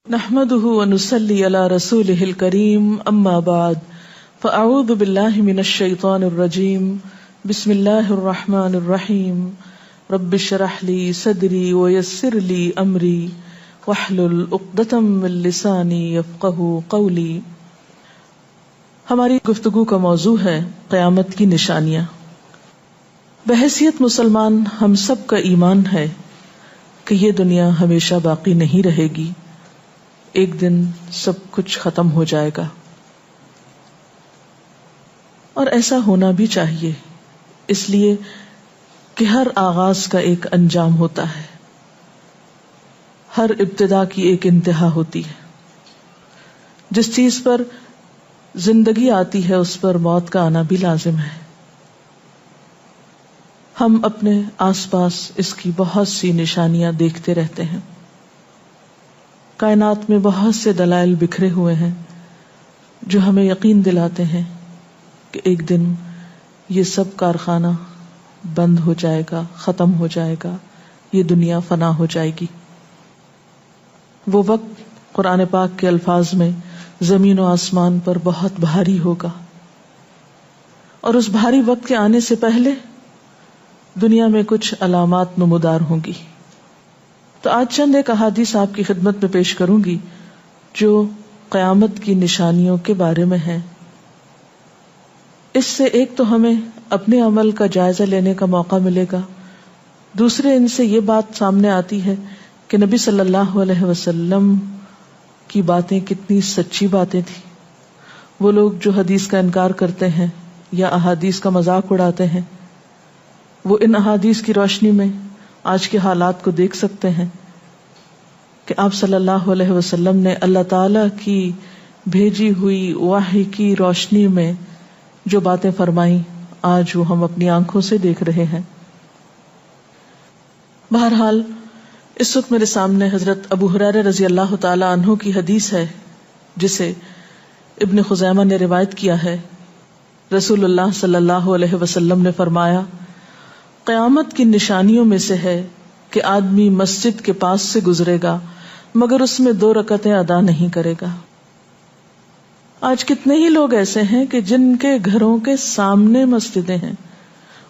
نحمده ونصلي على رسوله الكريم اما بعد فاعوذ بالله من الشيطان الرجيم بسم الله الرحمن الرحيم رب اشرح لي صدري ويسر لي امري واحلل عقدة من لساني يفقهوا قولي. ہماری گفتگو کا موضوع ہے قیامت کی نشانیاں. بحیثیت مسلمان ہم سب کا ایمان ہے کہ یہ دنیا ہمیشہ باقی نہیں رہے گی، ایک دن سب کچھ ختم ہو جائے گا، اور ایسا ہونا بھی چاہیے، اس لیے کہ ہر آغاز کا ایک انجام ہوتا ہے، ہر ابتدا کی ایک انتہا ہوتی ہے. جس چیز پر زندگی آتی ہے اس پر موت کا آنا بھی لازم ہے. ہم اپنے آس پاس اس کی بہت سی نشانیاں دیکھتے رہتے ہیں. کائنات میں بہت سے دلائل بکھرے ہوئے ہیں جو ہمیں یقین دلاتے ہیں کہ ایک دن یہ سب کارخانہ بند ہو جائے گا، ختم ہو جائے گا، یہ دنیا فنا ہو جائے گی. وہ وقت قرآن پاک کے الفاظ میں زمین و آسمان پر بہت بھاری ہوگا، اور اس بھاری وقت کے آنے سے پہلے دنیا میں کچھ علامات نمودار ہوں گی. تو آج چند ایک احادیث آپ کی خدمت میں پیش کروں گی جو قیامت کی نشانیوں کے بارے میں ہیں. اس سے ایک تو ہمیں اپنے عمل کا جائزہ لینے کا موقع ملے گا، دوسرے ان سے یہ بات سامنے آتی ہے کہ نبی صلی اللہ علیہ وسلم کی باتیں کتنی سچی باتیں تھیں. وہ لوگ جو حدیث کا انکار کرتے ہیں یا احادیث کا مذاق اڑاتے ہیں، وہ ان احادیث کی روشنی میں آج کے حالات کو دیکھ سکتے ہیں کہ آپ صلی اللہ علیہ وسلم نے اللہ تعالی کی بھیجی ہوئی وحی کی روشنی میں جو باتیں فرمائیں آج وہ ہم اپنی آنکھوں سے دیکھ رہے ہیں. بہرحال اس وقت میرے سامنے حضرت ابو ہریرہ رضی اللہ تعالی عنہ کی حدیث ہے جسے ابن خزیمہ نے روایت کیا ہے. رسول اللہ صلی اللہ علیہ وسلم نے فرمایا، قیامت کی نشانیوں میں سے ہے کہ آدمی مسجد کے پاس سے گزرے گا مگر اس میں 2 رکعتیں ادا نہیں کرے گا. آج کتنے ہی لوگ ایسے ہیں کہ جن کے گھروں کے سامنے مسجدیں ہیں،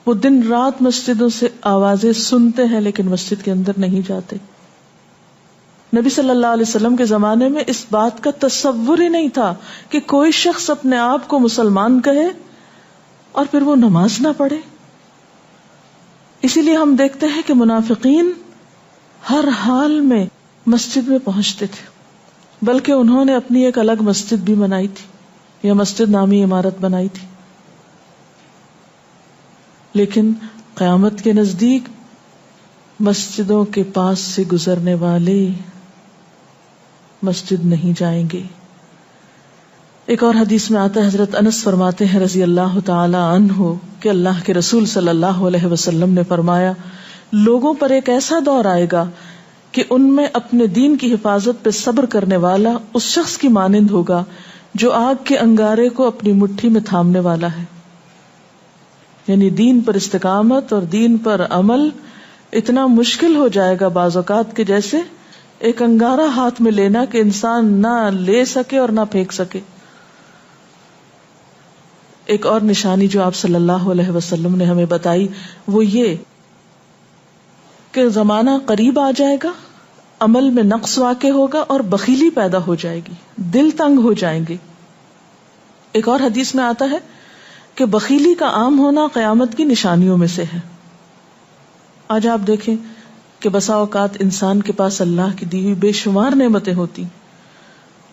وہ دن رات مسجدوں سے آوازیں سنتے ہیں لیکن مسجد کے اندر نہیں جاتے. نبی صلی اللہ علیہ وسلم کے زمانے میں اس بات کا تصور ہی نہیں تھا کہ کوئی شخص اپنے آپ کو مسلمان کہے اور پھر وہ نماز نہ پڑھے. اسی لیے ہم دیکھتے ہیں کہ منافقین ہر حال میں مسجد میں پہنچتے تھے، بلکہ انہوں نے اپنی ایک الگ مسجد بھی بنائی تھی یا مسجد نامی عمارت بنائی تھی. لیکن قیامت کے نزدیک مسجدوں کے پاس سے گزرنے والے مسجد نہیں جائیں گے. ایک اور حدیث میں آتا ہے، حضرت انس فرماتے ہیں رضی اللہ تعالی عنہ کہ اللہ کے رسول صلی اللہ علیہ وسلم نے فرمایا، لوگوں پر ایک ایسا دور آئے گا کہ ان میں اپنے دین کی حفاظت پہ صبر کرنے والا اس شخص کی مانند ہوگا جو آگ کے انگارے کو اپنی مٹھی میں تھامنے والا ہے. یعنی دین پر استقامت اور دین پر عمل اتنا مشکل ہو جائے گا بعض اوقات کہ جیسے ایک انگارہ ہاتھ میں لینا کہ انسان نہ لے سکے اور نہ پھینک سکے. ایک اور نشانی جو آپ صلی اللہ علیہ وسلم نے ہمیں بتائی وہ یہ کہ زمانہ قریب آ جائے گا، عمل میں نقص واقع ہوگا اور بخیلی پیدا ہو جائے گی، دل تنگ ہو جائیں گے. ایک اور حدیث میں آتا ہے کہ بخیلی کا عام ہونا قیامت کی نشانیوں میں سے ہے. آج آپ دیکھیں کہ بسا اوقات انسان کے پاس اللہ کی دی ہوئی بے شمار نعمتیں ہوتی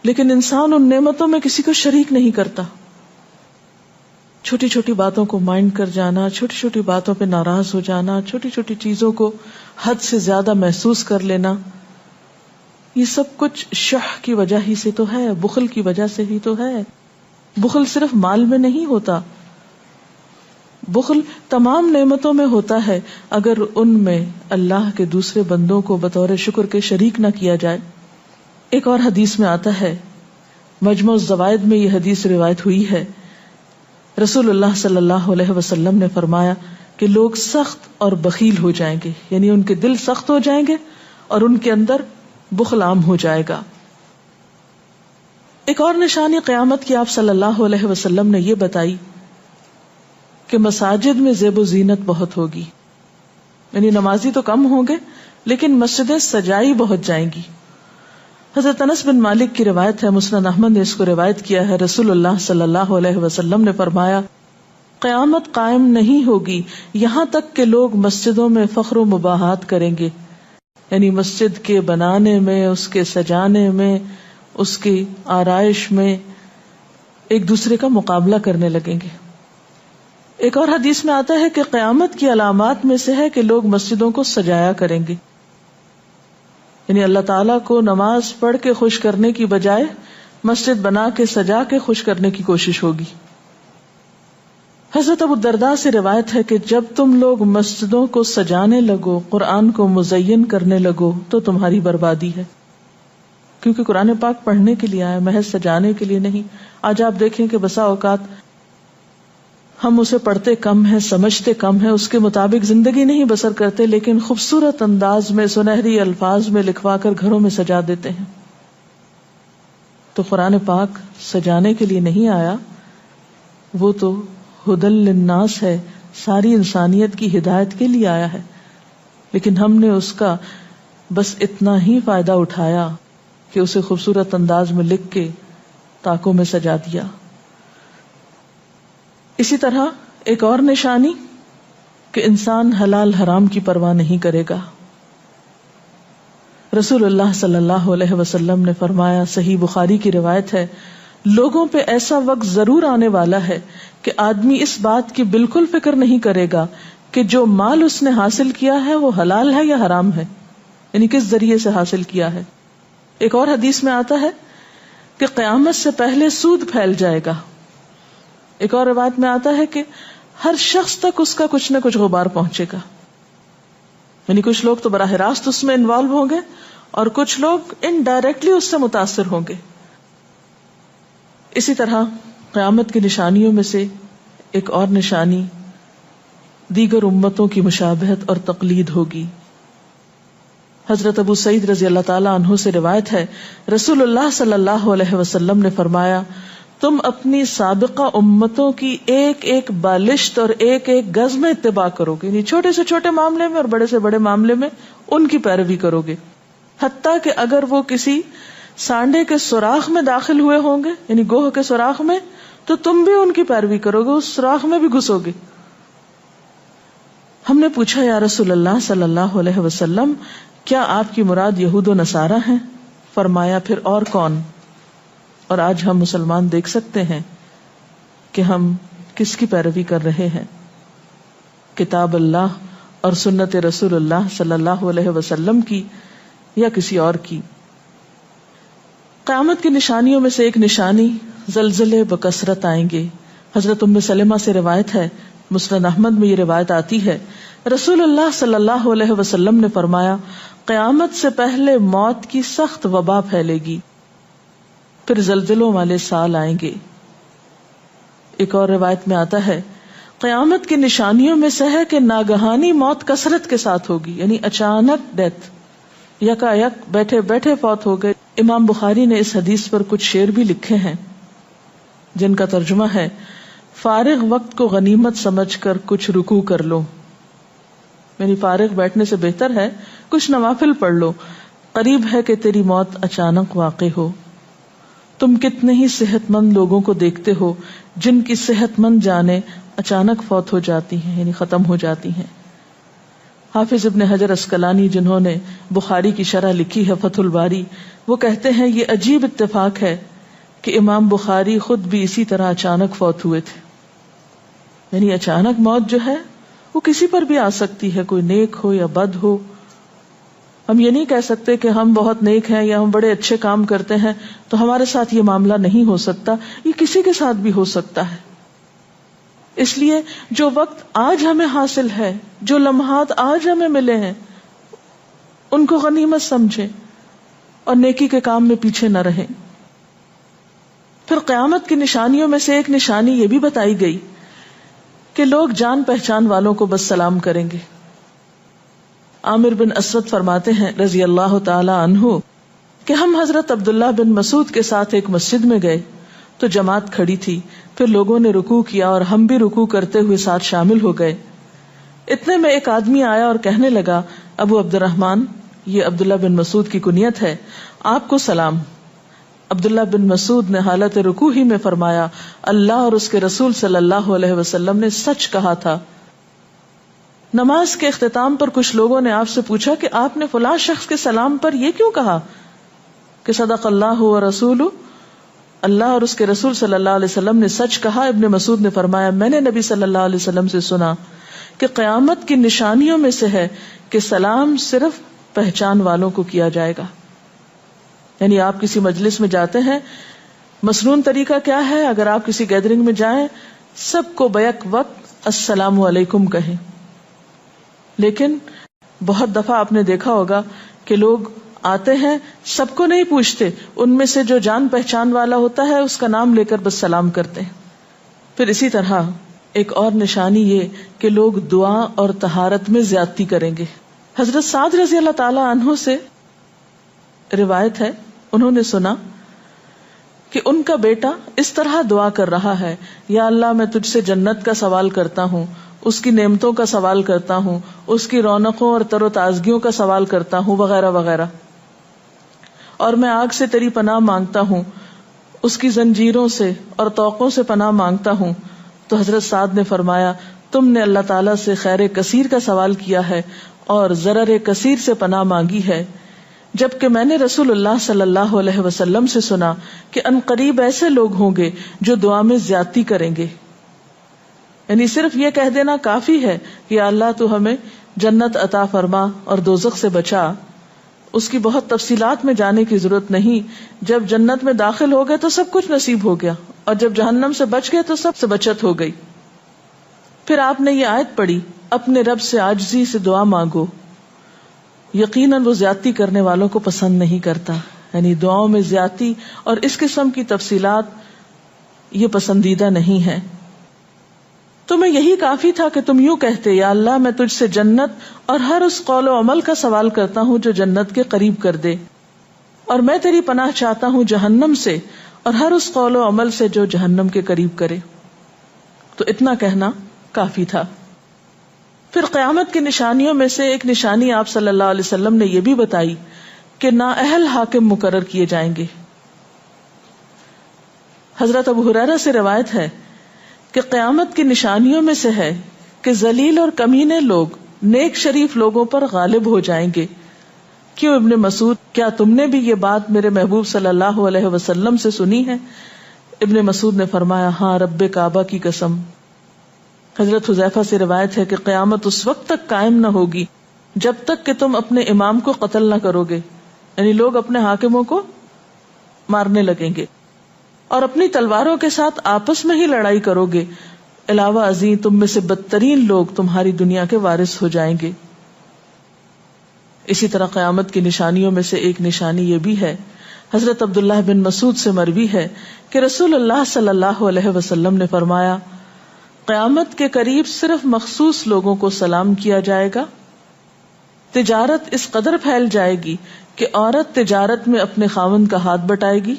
لیکن انسان ان نعمتوں میں کسی کو شریک نہیں کرتا. چھوٹی چھوٹی باتوں کو مائنڈ کر جانا، چھوٹی چھوٹی باتوں پہ ناراض ہو جانا، چھوٹی چھوٹی چیزوں کو حد سے زیادہ محسوس کر لینا، یہ سب کچھ شح کی وجہ ہی سے تو ہے، بخل کی وجہ سے ہی تو ہے. بخل صرف مال میں نہیں ہوتا، بخل تمام نعمتوں میں ہوتا ہے اگر ان میں اللہ کے دوسرے بندوں کو بطور شکر کے شریک نہ کیا جائے. ایک اور حدیث میں آتا ہے، مجموع الزوائد میں یہ حدیث روایت ہوئی ہے، رسول اللہ صلی اللہ علیہ وسلم نے فرمایا کہ لوگ سخت اور بخیل ہو جائیں گے، یعنی ان کے دل سخت ہو جائیں گے اور ان کے اندر بخل عام ہو جائے گا. ایک اور نشانی قیامت کی آپ صلی اللہ علیہ وسلم نے یہ بتائی کہ مساجد میں زیب و زینت بہت ہوگی، یعنی نمازی تو کم ہوں گے لیکن مسجدیں سجائی بہت جائیں گی. حضرت انس بن مالک کی روایت ہے، مسند احمد نے اس کو روایت کیا ہے، رسول اللہ صلی اللہ علیہ وسلم نے فرمایا قیامت قائم نہیں ہوگی یہاں تک کہ لوگ مسجدوں میں فخر و مباحات کریں گے، یعنی مسجد کے بنانے میں، اس کے سجانے میں، اس کی آرائش میں ایک دوسرے کا مقابلہ کرنے لگیں گے. ایک اور حدیث میں آتا ہے کہ قیامت کی علامات میں سے ہے کہ لوگ مسجدوں کو سجایا کریں گے، یعنی اللہ تعالیٰ کو نماز پڑھ کے خوش کرنے کی بجائے مسجد بنا کے سجا کے خوش کرنے کی کوشش ہوگی. حضرت ابو الدرداء سے روایت ہے کہ جب تم لوگ مسجدوں کو سجانے لگو، قرآن کو مزین کرنے لگو تو تمہاری بربادی ہے، کیونکہ قرآن پاک پڑھنے کے لیے آیا، محض سجانے کے لیے نہیں. آج آپ دیکھیں کہ بسا اوقات ہم اسے پڑھتے کم ہیں، سمجھتے کم ہیں، اس کے مطابق زندگی نہیں بسر کرتے، لیکن خوبصورت انداز میں سنہری الفاظ میں لکھوا کر گھروں میں سجا دیتے ہیں. تو قرآن پاک سجانے کے لیے نہیں آیا، وہ تو ہدی للناس ہے، ساری انسانیت کی ہدایت کے لیے آیا ہے، لیکن ہم نے اس کا بس اتنا ہی فائدہ اٹھایا کہ اسے خوبصورت انداز میں لکھ کے طاقوں میں سجا دیا. اسی طرح ایک اور نشانی کہ انسان حلال حرام کی پرواہ نہیں کرے گا. رسول اللہ صلی اللہ علیہ وسلم نے فرمایا، صحیح بخاری کی روایت ہے، لوگوں پہ ایسا وقت ضرور آنے والا ہے کہ آدمی اس بات کی بالکل فکر نہیں کرے گا کہ جو مال اس نے حاصل کیا ہے وہ حلال ہے یا حرام ہے، یعنی کس ذریعے سے حاصل کیا ہے. ایک اور حدیث میں آتا ہے کہ قیامت سے پہلے سود پھیل جائے گا. ایک اور روایت میں آتا ہے کہ ہر شخص تک اس کا کچھ نہ کچھ غبار پہنچے گا، یعنی کچھ لوگ تو براہ راست اس میں انوالو ہوں گے اور کچھ لوگ انڈائریکٹلی اس سے متاثر ہوں گے. اسی طرح قیامت کی نشانیوں میں سے ایک اور نشانی دیگر امتوں کی مشابہت اور تقلید ہوگی. حضرت ابو سعید رضی اللہ تعالی عنہ سے روایت ہے، رسول اللہ صلی اللہ علیہ وسلم نے فرمایا، تم اپنی سابقہ امتوں کی ایک ایک بالشت اور ایک ایک گز میں اتباع کرو گے، یعنی چھوٹے سے چھوٹے معاملے میں اور بڑے سے بڑے معاملے میں ان کی پیروی کرو گے، حتیٰ کہ اگر وہ کسی سانڈے کے سوراخ میں داخل ہوئے ہوں گے، یعنی گوہ کے سوراخ میں، تو تم بھی ان کی پیروی کرو گے، اس سوراخ میں بھی گھسو گے. ہم نے پوچھا، یا رسول اللہ صلی اللہ علیہ وسلم، کیا آپ کی مراد یہود و نصارہ ہیں؟ فرمایا، پھر اور کون؟ اور آج ہم مسلمان دیکھ سکتے ہیں کہ ہم کس کی پیروی کر رہے ہیں، کتاب اللہ اور سنت رسول اللہ صلی اللہ علیہ وسلم کی یا کسی اور کی. قیامت کی نشانیوں میں سے ایک نشانی زلزلے بکثرت آئیں گے. حضرت ام سلمہ سے روایت ہے، مسند احمد میں یہ روایت آتی ہے، رسول اللہ صلی اللہ علیہ وسلم نے فرمایا، قیامت سے پہلے موت کی سخت وبا پھیلے گی، پھر زلزلوں والے سال آئیں گے. ایک اور روایت میں آتا ہے، قیامت کی نشانیوں میں سے ہے کہ ناگہانی موت کثرت کے ساتھ ہوگی، یعنی اچانک ڈیتھ، یکا یک بیٹھے بیٹھے فوت ہو گئے. امام بخاری نے اس حدیث پر کچھ شعر بھی لکھے ہیں جن کا ترجمہ ہے، فارغ وقت کو غنیمت سمجھ کر کچھ رکوع کر لو، یعنی فارغ بیٹھنے سے بہتر ہے کچھ نوافل پڑھ لو، قریب ہے کہ تیری موت اچانک واقع ہو. تم کتنے ہی صحت مند لوگوں کو دیکھتے ہو جن کی صحت مند جانیں اچانک فوت ہو جاتی ہیں، یعنی ختم ہو جاتی ہیں. حافظ ابن حجر عسقلانی جنہوں نے بخاری کی شرح لکھی ہے فتح الباری، وہ کہتے ہیں یہ عجیب اتفاق ہے کہ امام بخاری خود بھی اسی طرح اچانک فوت ہوئے تھے. یعنی اچانک موت جو ہے وہ کسی پر بھی آ سکتی ہے، کوئی نیک ہو یا بد ہو. ہم یہ نہیں کہہ سکتے کہ ہم بہت نیک ہیں یا ہم بڑے اچھے کام کرتے ہیں تو ہمارے ساتھ یہ معاملہ نہیں ہو سکتا، یہ کسی کے ساتھ بھی ہو سکتا ہے. اس لیے جو وقت آج ہمیں حاصل ہے، جو لمحات آج ہمیں ملے ہیں، ان کو غنیمت سمجھیں اور نیکی کے کام میں پیچھے نہ رہیں. پھر قیامت کی نشانیوں میں سے ایک نشانی یہ بھی بتائی گئی کہ لوگ جان پہچان والوں کو بس سلام کریں گے. عامر بن اسود فرماتے ہیں رضی اللہ تعالی عنہ، کہ ہم حضرت عبداللہ بن مسعود کے ساتھ ایک مسجد میں گئے تو جماعت کھڑی تھی، پھر لوگوں نے رکوع کیا اور ہم بھی رکوع کرتے ہوئے ساتھ شامل ہو گئے۔ اتنے میں ایک آدمی آیا اور کہنے لگا، ابو عبد الرحمن، یہ عبداللہ بن مسعود کی کنیت ہے، آپ کو سلام۔ عبداللہ بن مسعود نے حالت رکوع ہی میں فرمایا، اللہ اور اس کے رسول صلی اللہ علیہ وسلم نے سچ کہا تھا۔ نماز کے اختتام پر کچھ لوگوں نے آپ سے پوچھا کہ آپ نے فلاں شخص کے سلام پر یہ کیوں کہا کہ صدق اللہ و رسولہ، اللہ اور اس کے رسول صلی اللہ علیہ وسلم نے سچ کہا۔ ابن مسعود نے فرمایا، میں نے نبی صلی اللہ علیہ وسلم سے سنا کہ قیامت کی نشانیوں میں سے ہے کہ سلام صرف پہچان والوں کو کیا جائے گا۔ یعنی آپ کسی مجلس میں جاتے ہیں، مسنون طریقہ کیا ہے؟ اگر آپ کسی گیدرنگ میں جائیں، سب کو بیک وقت السلام علیکم کہیں، لیکن بہت دفعہ آپ نے دیکھا ہوگا کہ لوگ آتے ہیں، سب کو نہیں پوچھتے، ان میں سے جو جان پہچان والا ہوتا ہے اس کا نام لے کر بس سلام کرتے ہیں۔ پھر اسی طرح ایک اور نشانی یہ کہ لوگ دعا اور طہارت میں زیادتی کریں گے۔ حضرت سعد رضی اللہ تعالی عنہ سے روایت ہے، انہوں نے سنا کہ ان کا بیٹا اس طرح دعا کر رہا ہے، یا اللہ میں تجھ سے جنت کا سوال کرتا ہوں، اس کی نعمتوں کا سوال کرتا ہوں، اس کی رونقوں اور تر و تازگیوں کا سوال کرتا ہوں، وغیرہ وغیرہ، اور میں آگ سے تیری پناہ مانگتا ہوں، اس کی زنجیروں سے اور طوقوں سے پناہ مانگتا ہوں۔ تو حضرت سعد نے فرمایا، تم نے اللہ تعالیٰ سے خیر کثیر کا سوال کیا ہے اور ضرر کثیر سے پناہ مانگی ہے، جبکہ میں نے رسول اللہ صلی اللہ علیہ وسلم سے سنا کہ ان قریب ایسے لوگ ہوں گے جو دعا میں زیادتی کریں گے۔ یعنی صرف یہ کہہ دینا کافی ہے کہ اللہ تو ہمیں جنت عطا فرما اور دوزخ سے بچا، اس کی بہت تفصیلات میں جانے کی ضرورت نہیں۔ جب جنت میں داخل ہو گئے تو سب کچھ نصیب ہو گیا، اور جب جہنم سے بچ گئے تو سب سے بچت ہو گئی۔ پھر آپ نے یہ آیت پڑھی، اپنے رب سے عاجزی سے دعا مانگو، یقیناً وہ زیادتی کرنے والوں کو پسند نہیں کرتا۔ یعنی دعاؤں میں زیادتی اور اس قسم کی تفصیلات یہ پسندیدہ نہیں ہے۔ تمہیں یہی کافی تھا کہ تم یوں کہتے، یا اللہ میں تجھ سے جنت اور ہر اس قول و عمل کا سوال کرتا ہوں جو جنت کے قریب کر دے، اور میں تیری پناہ چاہتا ہوں جہنم سے اور ہر اس قول و عمل سے جو جہنم کے قریب کرے۔ تو اتنا کہنا کافی تھا۔ پھر قیامت کی نشانیوں میں سے ایک نشانی آپ صلی اللہ علیہ وسلم نے یہ بھی بتائی کہ نااہل حاکم مقرر کیے جائیں گے۔ حضرت ابو ہریرہ سے روایت ہے کہ قیامت کی نشانیوں میں سے ہے کہ ذلیل اور کمینے لوگ نیک شریف لوگوں پر غالب ہو جائیں گے۔ کیوں ابن مسعود، کیا تم نے بھی یہ بات میرے محبوب صلی اللہ علیہ وسلم سے سنی ہے؟ ابن مسعود نے فرمایا، ہاں رب کعبہ کی قسم۔ حضرت حذیفہ سے روایت ہے کہ قیامت اس وقت تک قائم نہ ہوگی جب تک کہ تم اپنے امام کو قتل نہ کرو گے، یعنی لوگ اپنے حاکموں کو مارنے لگیں گے اور اپنی تلواروں کے ساتھ آپس میں ہی لڑائی کرو گے، علاوہ ازیں تم میں سے بدترین لوگ تمہاری دنیا کے وارث ہو جائیں گے۔ اسی طرح قیامت کی نشانیوں میں سے ایک نشانی یہ بھی ہے، حضرت عبداللہ بن مسعود سے مروی ہے کہ رسول اللہ صلی اللہ علیہ وسلم نے فرمایا، قیامت کے قریب صرف مخصوص لوگوں کو سلام کیا جائے گا، تجارت اس قدر پھیل جائے گی کہ عورت تجارت میں اپنے خاوند کا ہاتھ بٹائے گی،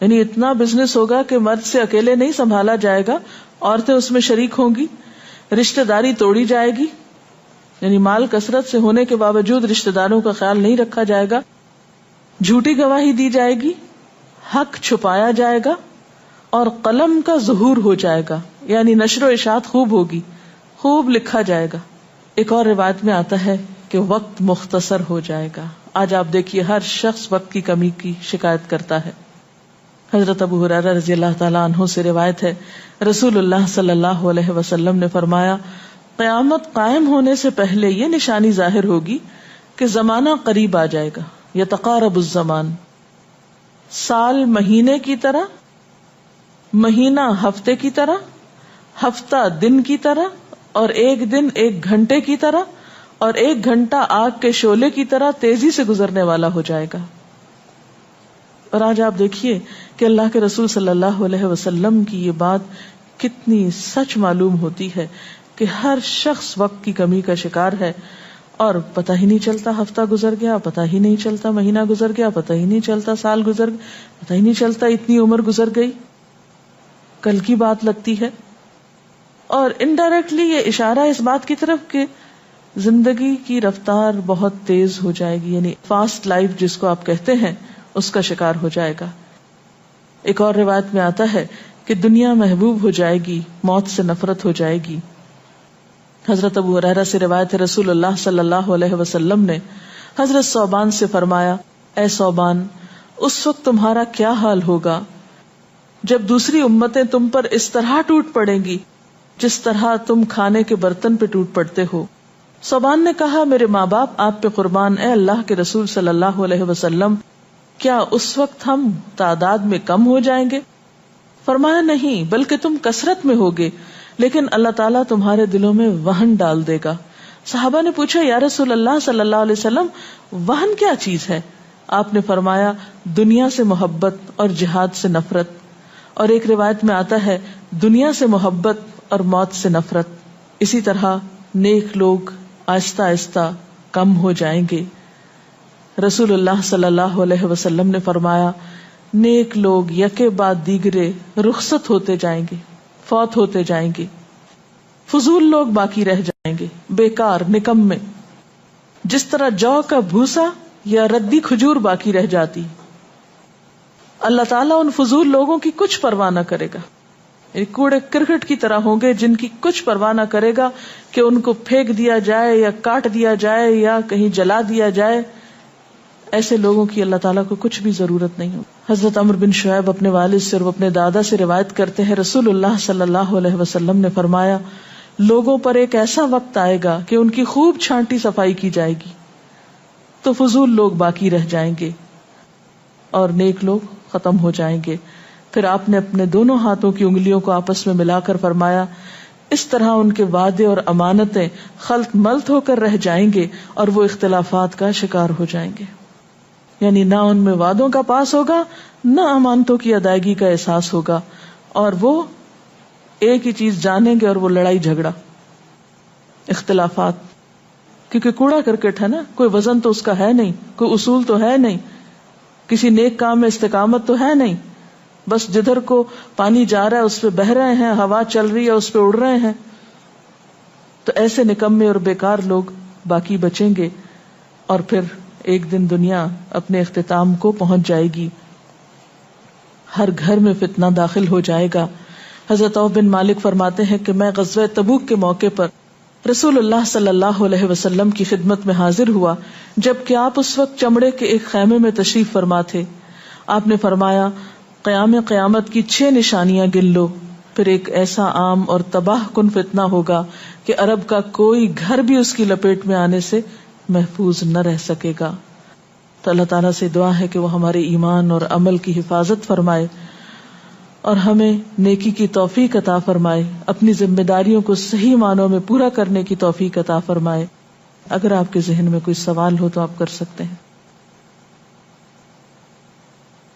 یعنی اتنا بزنس ہوگا کہ مرد سے اکیلے نہیں سنبھالا جائے گا، عورتیں اس میں شریک ہوں گی، رشتہ داری توڑی جائے گی، یعنی مال کثرت سے ہونے کے باوجود رشتہ داروں کا خیال نہیں رکھا جائے گا، جھوٹی گواہی دی جائے گی، حق چھپایا جائے گا، اور قلم کا ظہور ہو جائے گا، یعنی نشر و اشاعت خوب ہوگی، خوب لکھا جائے گا۔ ایک اور روایت میں آتا ہے کہ وقت مختصر ہو جائے گا۔ آج آپ دیکھیے ہر شخص وقت کی کمی کی شکایت کرتا ہے۔ حضرت ابو ہریرہ رضی اللہ تعالیٰ عنہ سے روایت ہے، رسول اللہ صلی اللہ علیہ وسلم نے فرمایا، قیامت قائم ہونے سے پہلے یہ نشانی ظاہر ہوگی کہ زمانہ قریب آ جائے گا، یتقارب الزمان، سال مہینے کی طرح، مہینہ ہفتے کی طرح، ہفتہ دن کی طرح، اور ایک دن ایک گھنٹے کی طرح، اور ایک گھنٹہ آگ کے شعلے کی طرح تیزی سے گزرنے والا ہو جائے گا۔ اور آج آپ دیکھیے کہ اللہ کے رسول صلی اللہ علیہ وسلم کی یہ بات کتنی سچ معلوم ہوتی ہے کہ ہر شخص وقت کی کمی کا شکار ہے، اور پتہ ہی نہیں چلتا ہفتہ گزر گیا، پتہ ہی نہیں چلتا مہینہ گزر گیا، پتہ ہی نہیں چلتا سال گزر گیا، پتہ ہی نہیں چلتا اتنی عمر گزر گئی، کل کی بات لگتی ہے. اور انڈائریکٹلی یہ اشارہ اس بات کی طرف کہ زندگی کی رفتار بہت تیز ہو جائے گی، یعنی فاسٹ لائف جس کو آپ کہتے ہیں اس کا شکار ہو جائے گا. ایک اور روایت میں آتا ہے کہ دنیا محبوب ہو جائے گی، موت سے نفرت ہو جائے گی. حضرت ابو ہریرہ سے روایت ہے رسول اللہ صلی اللہ علیہ وسلم نے حضرت ثوبان سے فرمایا، اے ثوبان، اس وقت تمہارا کیا حال ہوگا جب دوسری امتیں تم پر اس طرح ٹوٹ پڑیں گی جس طرح تم کھانے کے برتن پہ ٹوٹ پڑتے ہو. ثوبان نے کہا، میرے ماں باپ آپ پہ قربان، اے اللہ کے رسول صلی اللہ علیہ وسلم، کیا اس وقت ہم تعداد میں کم ہو جائیں گے؟ فرمایا، نہیں، بلکہ تم کثرت میں ہوگے، لیکن اللہ تعالیٰ تمہارے دلوں میں وہن ڈال دے گا. صحابہ نے پوچھا، یا رسول اللہ صلی اللہ علیہ وسلم، وہن کیا چیز ہے؟ آپ نے فرمایا، دنیا سے محبت اور جہاد سے نفرت. اور ایک روایت میں آتا ہے، دنیا سے محبت اور موت سے نفرت. اسی طرح نیک لوگ آہستہ آہستہ کم ہو جائیں گے. رسول اللہ صلی اللہ علیہ وسلم نے فرمایا، نیک لوگ یکے بعد دیگرے رخصت ہوتے جائیں گے، فوت ہوتے جائیں گے. فضول لوگ باقی رہ جائیں گے، بیکار، نکمے، جس طرح جو کا بھوسا یا ردی کھجور باقی رہ جاتی. اللہ تعالیٰ ان فضول لوگوں کی کچھ پرواہ نہ کرے گا. کوڑے کرکٹ کی طرح ہوں گے جن کی کچھ پرواہ نہ کرے گا کہ ان کو پھینک دیا جائے یا کاٹ دیا جائے یا کہیں جلا دیا جائے. ایسے لوگوں کی اللہ تعالیٰ کو کچھ بھی ضرورت نہیں ہو. حضرت عمرو بن شعیب اپنے والد سے اور اپنے دادا سے روایت کرتے ہیں، رسول اللہ صلی اللہ علیہ وسلم نے فرمایا، لوگوں پر ایک ایسا وقت آئے گا کہ ان کی خوب چھانٹی صفائی کی جائے گی تو فضول لوگ باقی رہ جائیں گے اور نیک لوگ ختم ہو جائیں گے. پھر آپ نے اپنے دونوں ہاتھوں کی انگلیوں کو آپس میں ملا کر فرمایا، اس طرح ان کے وعدے اور امانتیں خلط ملط ہو کر رہ جائیں گے اور وہ اختلافات کا شکار ہو جائیں گے. یعنی نہ ان میں وعدوں کا پاس ہوگا، نہ امانتوں کی ادائیگی کا احساس ہوگا، اور وہ ایک ہی چیز جانیں گے اور وہ لڑائی جھگڑا، اختلافات. کیونکہ کوڑا کرکٹ ہے نا، کوئی وزن تو اس کا ہے نہیں، کوئی اصول تو ہے نہیں، کسی نیک کام میں استقامت تو ہے نہیں، بس جدھر کو پانی جا رہا ہے اس پہ بہ رہے ہیں، ہوا چل رہی ہے اس پہ اڑ رہے ہیں. تو ایسے نکمے اور بیکار لوگ باقی بچیں گے اور پھر ایک دن دنیا اپنے اختتام کو پہنچ جائے گی. ہر گھر میں فتنہ داخل ہو جائے گا. حضرت عوف بن مالک فرماتے ہیں کہ میں غزوہ تبوک کے موقع پر رسول اللہ صلی اللہ علیہ وسلم کی خدمت میں حاضر ہوا جبکہ آپ اس وقت چمڑے کے ایک خیمے میں تشریف فرما تھے. آپ نے فرمایا، قیامت کی 6 نشانیاں گن لو. پھر ایک ایسا عام اور تباہ کن فتنہ ہوگا کہ عرب کا کوئی گھر بھی اس کی لپیٹ میں آنے سے محفوظ نہ رہ سکے گا. تو اللہ تعالیٰ سے دعا ہے کہ وہ ہمارے ایمان اور عمل کی حفاظت فرمائے اور ہمیں نیکی کی توفیق عطا فرمائے، اپنی ذمہ داریوں کو صحیح معنوں میں پورا کرنے کی توفیق عطا فرمائے. اگر آپ کے ذہن میں کوئی سوال ہو تو آپ کر سکتے ہیں.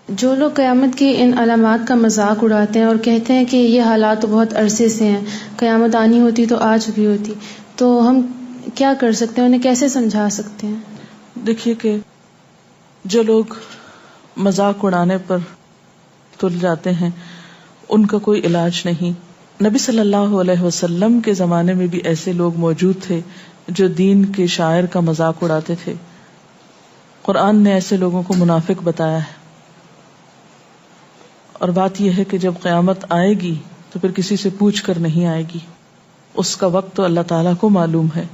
جو لوگ قیامت کی ان علامات کا مذاق اڑاتے ہیں اور کہتے ہیں کہ یہ حالات تو بہت عرصے سے ہیں، قیامت آنی ہوتی تو آ چکی ہوتی، تو ہم کیا کر سکتے ہیں، انہیں کیسے سمجھا سکتے ہیں؟ دیکھیے کہ جو لوگ مذاق اڑانے پر تل جاتے ہیں ان کا کوئی علاج نہیں. نبی صلی اللہ علیہ وسلم کے زمانے میں بھی ایسے لوگ موجود تھے جو دین کے شاعر کا مذاق اڑاتے تھے. قرآن نے ایسے لوگوں کو منافق بتایا ہے. اور بات یہ ہے کہ جب قیامت آئے گی تو پھر کسی سے پوچھ کر نہیں آئے گی، اس کا وقت تو اللہ تعالیٰ کو معلوم ہے،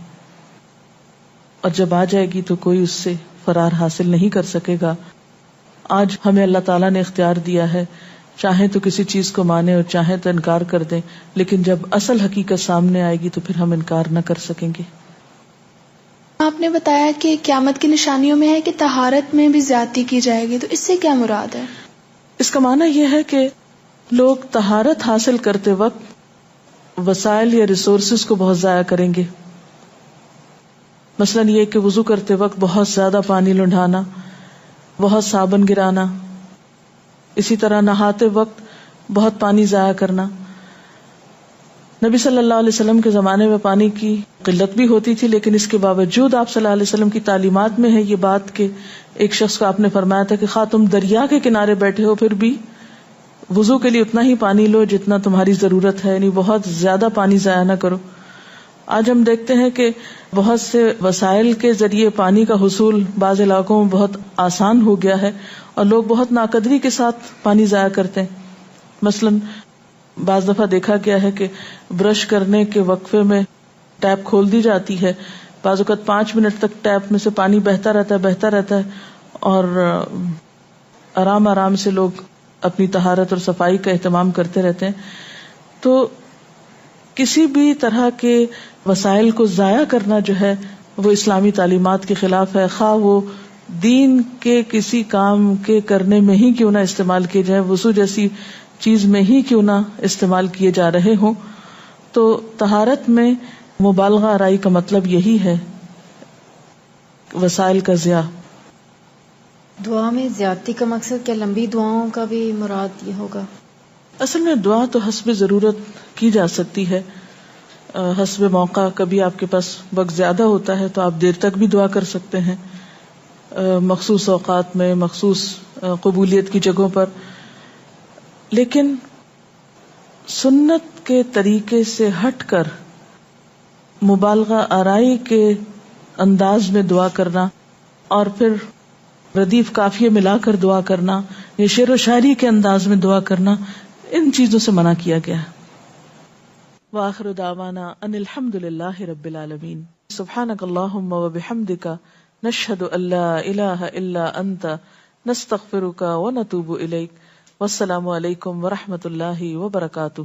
اور جب آ جائے گی تو کوئی اس سے فرار حاصل نہیں کر سکے گا. آج ہمیں اللہ تعالیٰ نے اختیار دیا ہے، چاہیں تو کسی چیز کو مانیں اور چاہیں تو انکار کر دیں، لیکن جب اصل حقیقت سامنے آئے گی تو پھر ہم انکار نہ کر سکیں گے. آپ نے بتایا کہ قیامت کی نشانیوں میں ہے کہ طہارت میں بھی زیادتی کی جائے گی، تو اس سے کیا مراد ہے؟ اس کا معنی یہ ہے کہ لوگ طہارت حاصل کرتے وقت وسائل یا ریسورسز کو بہت ضائع کریں گے. مثلا یہ کہ وضو کرتے وقت بہت زیادہ پانی لنڈھانا، بہت صابن گرانا، اسی طرح نہاتے وقت بہت پانی ضائع کرنا. نبی صلی اللہ علیہ وسلم کے زمانے میں پانی کی قلت بھی ہوتی تھی، لیکن اس کے باوجود آپ صلی اللہ علیہ وسلم کی تعلیمات میں ہے یہ بات کہ ایک شخص کو آپ نے فرمایا تھا کہ خواہ تم دریا کے کنارے بیٹھے ہو پھر بھی وضو کے لیے اتنا ہی پانی لو جتنا تمہاری ضرورت ہے، یعنی بہت زیادہ پانی ضائع نہ کرو. آج ہم دیکھتے ہیں کہ بہت سے وسائل کے ذریعے پانی کا حصول بعض علاقوں میں بہت آسان ہو گیا ہے اور لوگ بہت ناقدری کے ساتھ پانی ضائع کرتے ہیں. مثلاً بعض دفعہ دیکھا گیا ہے کہ برش کرنے کے وقفے میں ٹیپ کھول دی جاتی ہے، بعض اوقات 5 منٹ تک ٹیپ میں سے پانی بہتا رہتا ہے اور آرام آرام سے لوگ اپنی طہارت اور صفائی کا اہتمام کرتے رہتے ہیں. تو کسی بھی طرح کے وسائل کو ضائع کرنا جو ہے وہ اسلامی تعلیمات کے خلاف ہے، خواہ وہ دین کے کسی کام کے کرنے میں ہی کیوں نہ استعمال کیے جائیں، وضو جیسی چیز میں ہی کیوں نہ استعمال کیے جا رہے ہوں. تو طہارت میں مبالغہ آرائی کا مطلب یہی ہے، وسائل کا ضیاع. دعا میں زیادتی کا مقصد کیا لمبی دعاؤں کا بھی مراد یہ ہوگا؟ اصل میں دعا تو حسب ضرورت کی جا سکتی ہے، حسب موقع. کبھی آپ کے پاس وقت زیادہ ہوتا ہے تو آپ دیر تک بھی دعا کر سکتے ہیں، مخصوص اوقات میں، مخصوص قبولیت کی جگہوں پر. لیکن سنت کے طریقے سے ہٹ کر مبالغہ آرائی کے انداز میں دعا کرنا اور پھر ردیف قافیے ملا کر دعا کرنا یا شعر و شاعری کے انداز میں دعا کرنا، ان چیزوں سے منع کیا گیا ہے. وآخر دعوانا ان الحمد للہ رب العالمین. سبحانک اللہم وبحمدک نشہد ان لا الہ الا انت نستغفرک ونتوب الیک. والسلام علیکم ورحمۃ اللہ وبرکاتہ.